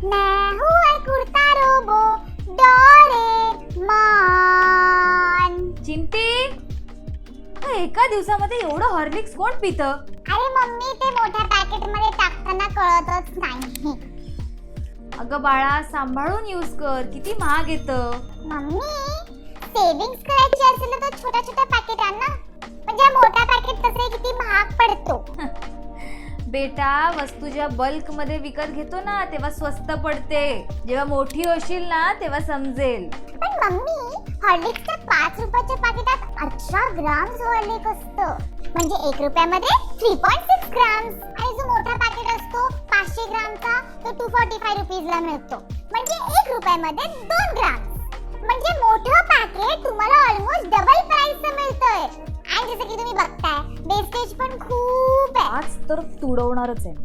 मैं हूँ एक उड़ता रोबो डोरेमॉन। चिंटी, एका दिवसामध्ये एवढं हॉर्लिक्स कोण पितं? अरे मम्मी, ते मोठ्या पॅकेट मध्ये टाकताना कळतच नाही. अगं बाळा, सांभाळून यूज कर, किती महाग येतं. मम्मी, सेविंग्स करायची असेल तर छोट्या छोट्या पॅकेट आण ना. म्हणजे मोठा पॅकेट तसे किती महाग पडतो. बेटा, वस्तू जेव्हा बल्क मध्ये विकत घेतो ना तेव्हा स्वस्त पडते. जेव्हा मोठी होशील ना तेव्हा समजेल. पण मम्मी, हॉर्लिक्सच्या 5 रुपयाच्या पॅकेटात 18 ग्राम्स हॉर्लिक असतं. म्हणजे 1 रुपयामध्ये 3.6 ग्राम्स. आणि जो मोठा पॅकेट असतो 500 ग्रामचा, तो 245 रुपीजला मिळतो. म्हणजे 1 रुपयामध्ये 2 ग्राम्स. म्हणजे मोठं पॅकेट तुम्हाला ऑलमोस्ट डबल प्राइसचं मिळतंय. आणि जसं की तुम्ही बघताय, वेस्टेज पण खूप आहे. आज तर तुडवणारच आहे.